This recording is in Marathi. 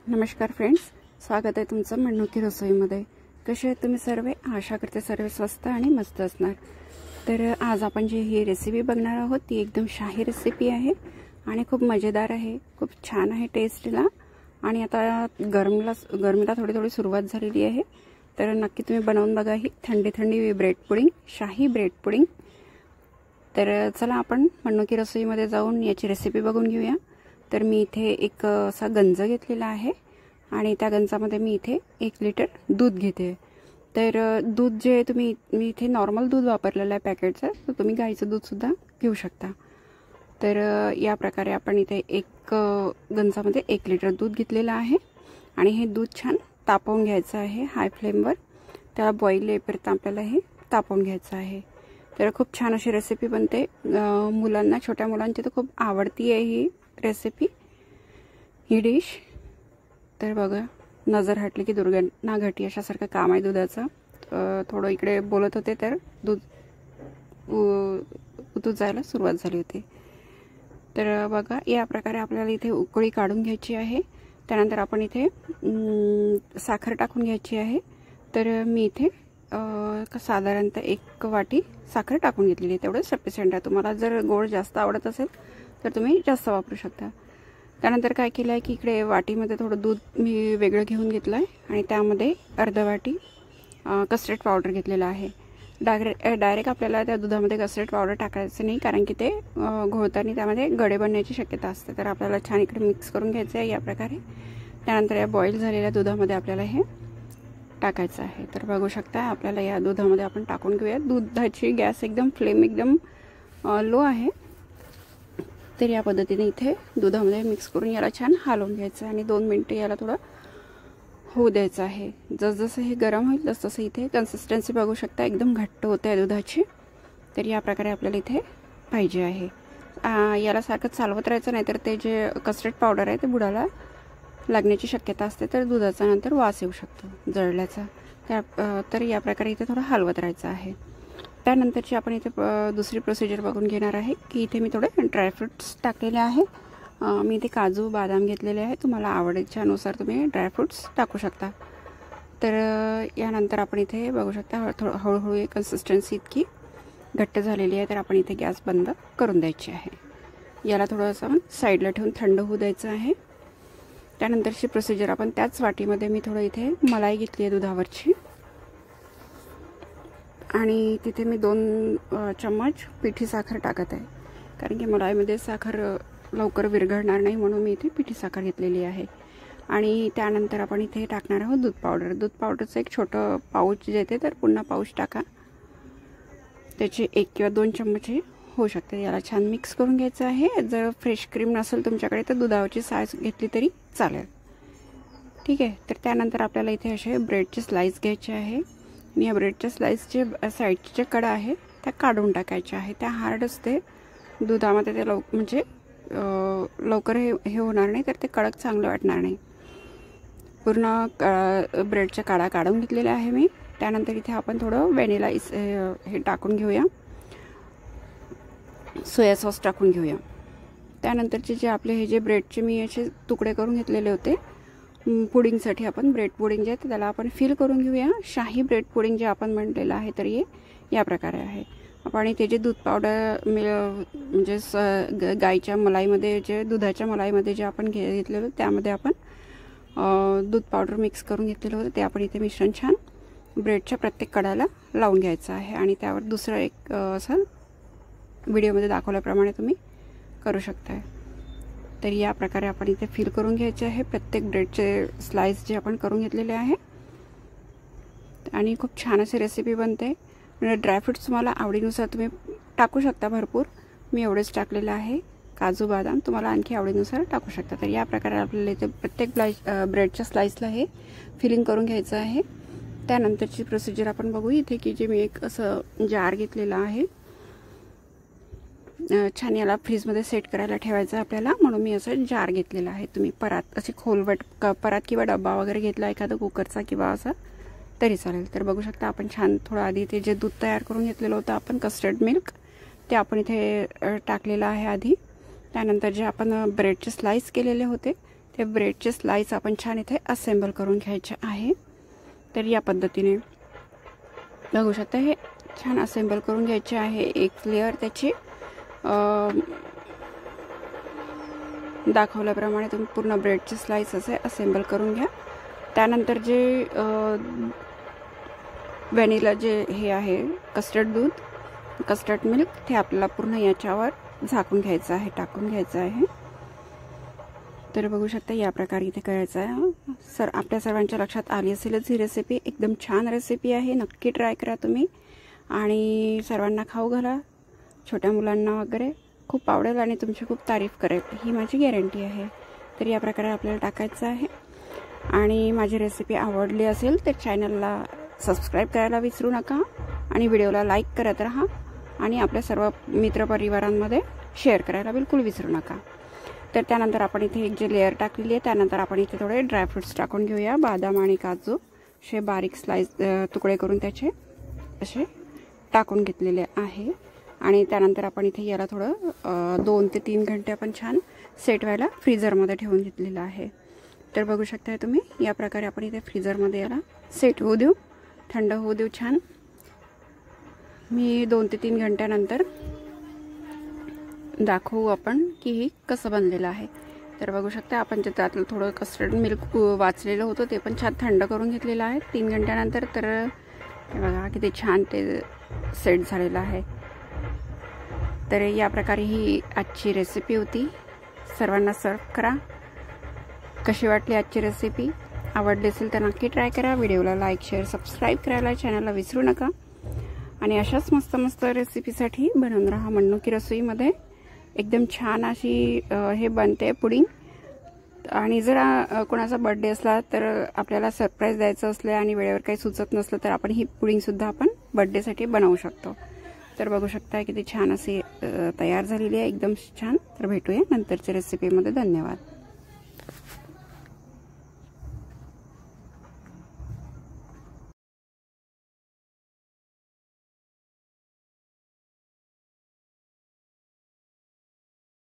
नमस्कार फ्रेंड्स, स्वागत आहे तुमचं मनोकी रसोईमध्ये। कसे आहेत तुम्ही सर्व? आशा करते सर्व स्वस्त आणि मस्त असणार। तर आज आपण जी ही रेसिपी बघणार आहोत ती एकदम शाही रेसिपी आहे आणि खूप मजेदार आहे, खूप छान आहे टेस्टला। आणि आता गरमीला थोडी सुरुवात झालेली आहे, तर नक्की तुम्ही बनवून बघा ही थंडी थंडी ब्रेड पुडिंग, शाही ब्रेड पुडिंग। तर चला आपण मनोकी रसोईमध्ये जाऊन याची रेसिपी बघून घेऊया। तर मी इथे एक असा गंज घेतलेला आहे आणि त्या गंजामध्ये मी इथे 1 लिटर दूध घेते। तर दूध जे मी इथे नॉर्मल दूध वापरलेलं आहे पॅकेटचं, तर तुम्ही गाईचं दूध सुद्धा घेऊ शकता। तर या प्रकारे आपण इथे एक गंजामध्ये 1 लिटर दूध घेतलेलं आहे आणि हे दूध छान तापवून घ्यायचं आहे हाय फ्लेमवर। त्याला बॉईल येईपर्यंत आपल्याला हे तापवून घ्यायचं आहे। तर खूप छान अशी रेसिपी बनते, मुलांना, छोट्या मुलांची तर खूप आवडती आहे ही रेसिपी, ही डिश। तर बघा, नजर हटली की दुर्घटना घटी अशासारखं काम आहे दुधाचं। थोडं इकडे बोलत होते तर दूध उतू जायला सुरुवात झाली होती। तर बघा, या प्रकारे आपल्याला इथे उकळी काढून घ्यायची आहे। त्यानंतर आपण इथे साखर टाकून घ्यायची आहे। तर मी इथे साधारणतः 1 वाटी साखर टाकून घेतलेली आहे, तेवढं सफिशियंट आहे। तुम्हाला जर गोड जास्त आवडत असेल तर तुम्ही जास्त वापरू शकता। त्यानंतर काय केलं आहे की इकडे वाटीमध्ये थोडं दूध मी वेगळं घेऊन घेतलं आहे आणि त्यामध्ये अर्धा वाटी कस्टर्ड पावडर घेतलेला आहे। डायरेक्ट आपल्याला त्या दुधामध्ये कस्टर्ड पावडर टाकायचं नाही, कारण की ते घोळताना त्यामध्ये गडे बनण्याची शक्यता असते। तर आपल्याला छान इकडे मिक्स करून घ्यायचं आहे या प्रकारे। त्यानंतर या बॉईल झालेल्या दुधामध्ये आपल्याला हे टाकायचं आहे। तर बघू शकता, आपल्याला या दुधामध्ये आपण टाकून घेऊया। दुधाची गॅस फ्लेम एकदम लो आहे। तर या पद्धतीने इथे दुधामध्ये मिक्स करून याला छान हलवून घ्यायचं आणि 2 मिनिटे याला थोडं होऊ द्यायचं आहे। जसजसं हे गरम होईल तसतसं इथे कन्सिस्टन्सी बघू शकता, एकदम घट्ट होते आहे दुधाची। तर या प्रकारे आपल्याला इथे पाहिजे आहे। याला सारखं चालवत राहायचं, नाही तर ते जे कस्टर्ड पावडर आहे ते बुडाला लागण्याची शक्यता असते, तर दुधाचा नंतर वास येऊ शकतो जळल्याचा। तर या प्रकारे इथे थोडं हलवत राहायचं आहे। त्यानंतरची आपण इथे दुसरी प्रोसिजर बघून घेणार आहे की इथे मी थोडे ड्रायफ्रूट्स टाकलेले आहे। मी इथे काजू, बदाम घेतलेले आहे, तुम्हाला आवडीच्या अनुसार तुम्ही ड्रायफ्रूट्स टाकू शकता। तर यानंतर आपण इथे बघू शकता हळूहळू कन्सिस्टन्सी इतकी घट्ट झालेली आहे। तर आपण इथे गॅस बंद करून द्यायची आहे। याला थोडंसं साईडला ठेवून थंड होऊ द्यायचं आहे। त्यानंतरची प्रोसिजर आपण त्याच वाटीमध्ये मी थोडं इथे मलाई घेतली आहे दुधावरची आणि तिथे मी 2 चम्मच पिठी साखर टाकत आहे, कारण की मलाईमध्ये साखर लवकर विरघळणार नाही, म्हणून मी इथे पिठी साखर घेतलेली आहे। आणि त्यानंतर आपण इथे टाकणार आहोत दूध पावडर। दूध पावडरचं एक छोटं पाऊच जे येते, तर पुन्हा पाऊच टाका, त्याचे 1 किंवा 2 चम्मच होऊ शकते। याला छान मिक्स करून घ्यायचं आहे। जर फ्रेश क्रीम नसेल तुमच्याकडे तर दुधावरची साय घेतली तरी चालेल, ठीक आहे। तर त्यानंतर आपल्याला इथे असे ब्रेडचे स्लाइस घ्यायचे आहे आणि या ब्रेडच्या स्लाइसचे साईडचे जे कडा आहे त्या काढून टाकायच्या आहे। त्या हार्ड असते दुधामध्ये, ते म्हणजे लवकर हे होणार नाही, तर ते कडक चांगलं वाटणार नाही। पूर्ण ब्रेडच्या काढा काढून घेतलेल्या आहे मी। त्यानंतर इथे आपण थोडं व्हॅनिला हे टाकून घेऊया, सोया सॉस टाकून घेऊया। त्यानंतरचे जे आपले हे जे ब्रेडचे मी असे तुकडे करून घेतलेले होते पुडिंगसाठी, आपण ब्रेड पुडिंग जे आहे त्याला आपण फिल करून घेऊया। शाही ब्रेड पुडिंग जे आपण म्हटलेलं आहे तर हे या प्रकारे आहे। आपण इथे जे दूध पावडर म्हणजे गाईच्या मलाईमध्ये, जे दुधाच्या मलाईमध्ये जे आपण घेतलेलं त्यामध्ये आपण दूध पावडर मिक्स करून घेतलेलं होतं, ते आपण इथे मिश्रण छान ब्रेडच्या प्रत्येक कडाला लावून घ्यायचं आहे। आणि त्यावर दुसरं एक असं व्हिडिओमध्ये दाखवल्याप्रमाणे तुम्ही करू शकता। तर या प्रकारे आपण इथे फिल करून घ्यायचे आहे प्रत्येक ब्रेडचे स्लाइस जे आपण करून घेतलेले आहे। आणि खूप छान अशी रेसिपी बनते। ड्रायफ्रूट्स तुम्हाला आवडीनुसार तुम्ही टाकू शकता भरपूर, मी एवढेच टाकलेलं आहे। काजू, बदाम तुम्हाला आणखी आवडीनुसार टाकू शकता। तर या प्रकारे आपल्याला इथे प्रत्येक ब्रेडच्या स्लाइसला हे फिलिंग करून घ्यायचं आहे। त्यानंतरची प्रोसिजर आपण बघू इथे की जे मी एक असं जार घेतलेला आहे, छान याला फ्रीजमध्ये सेट करायला ठेवायचं आपल्याला, म्हणून मी असं जार घेतलेला आहे। तुम्ही परात, असे खोलवट परात किंवा डब्बा वगैरे घेतला एखादा कुकरचा किंवा असं तरी चालेल। तर बघू शकता आपण छान थोडं आधी ते जे दूध तयार करून घेतलेलं होतं आपण कस्टर्ड मिल्क, ते आपण इथे टाकलेलं आहे आधी। त्यानंतर जे आपण ब्रेडचे स्लाइस केलेले होते ते ब्रेडचे स्लाइस आपण छान इथे असेंबल करून घ्यायचे आहे। तर या पद्धतीने बघू शकता हे छान असेंबल करून घ्यायचे आहे। एक लेअर त्याची दाखवल्याप्रमाणे तुम्ही पूर्ण ब्रेडचे स्लाइस असे असेंबल करून घ्या। त्यानंतर जे व्हॅनिला जे हे आहे कस्टर्ड दूध, कस्टर्ड मिल्क, ते आपल्याला पूर्ण याच्यावर झाकून घ्यायचं आहे, टाकून घ्यायचं आहे। तर बघू शकता या प्रकारे इथे करायचं आहे। आपल्या सर्वांच्या लक्षात आली असेलच ही रेसिपी, एकदम छान रेसिपी आहे, नक्की ट्राय करा तुम्ही आणि सर्वांना खाऊ घाला। छोट्या मुलांना वगैरे खूप आवडेल आणि तुमची खूप तारीफ करेल, ही माझी गॅरंटी आहे। तर या प्रकारे आपल्याला टाकायचं आहे आणि माझी रेसिपी आवडली असेल तर चॅनलला सबस्क्राइब करायला विसरू नका आणि व्हिडिओला लाईक करत राहा आणि आपल्या सर्व मित्रपरिवारांमध्ये शेअर करायला बिलकुल विसरू नका। तर त्यानंतर आपण इथे एक जे लेअर टाकलेली आहे त्यानंतर आपण इथे थोडे ड्रायफ्रुट्स टाकून घेऊया। बदाम आणि काजू असे बारीक स्लाइस तुकडे करून त्याचे असे टाकून घेतलेले आहे आणि त्यानंतर आपण इथे याला थोडं 2 ते 3 घंटे आपण छान सेट व्हायला फ्रीजरमध्ये ठेवून घेतलेलं आहे। तर बघू शकता तुम्ही या प्रकारे आपण इथे फ्रीजरमध्ये याला सेट होऊ देऊ, थंड होऊ देऊ छान। मी 2 ते 3 घंट्यानंतर दाखवू आपण की हे कसं बनलेलं आहे। तर बघू शकता आपण जे त्यातलं थोडं कस्टर्ड मिल्क वाचलेलं होतं ते पण छान थंड करून घेतलेलं आहे 3 घंट्यानंतर। तर हे बघा किती छान ते सेट झालेलं आहे। तर या प्रकारे ही आजची रेसिपी होती, सर्वांना सर्व करा। कशी वाटली आजची रेसिपी? आवडली असेल तर नक्की ट्राय करा। व्हिडिओला लाईक, शेअर, सबस्क्राइब करायला चॅनलला विसरू नका आणि अशाच मस्त मस्त रेसिपीसाठी बनवून राहा मन्नू की रसोईमध्ये। एकदम छान अशी हे बनते पुडिंग आणि जर कोणाचा बर्थडे असला तर आपल्याला सरप्राईज द्यायचं असले आणि वेळेवर काही सुचत नसलं तर आपण ही पुडिंग सुद्धा आपण बर्थडेसाठी बनवू शकतो। तर बघू शकता किती छान अशी तयार झालेली आहे, एकदम छान। तर भेटूया नंतरच्या रेसिपीमध्ये। धन्यवाद।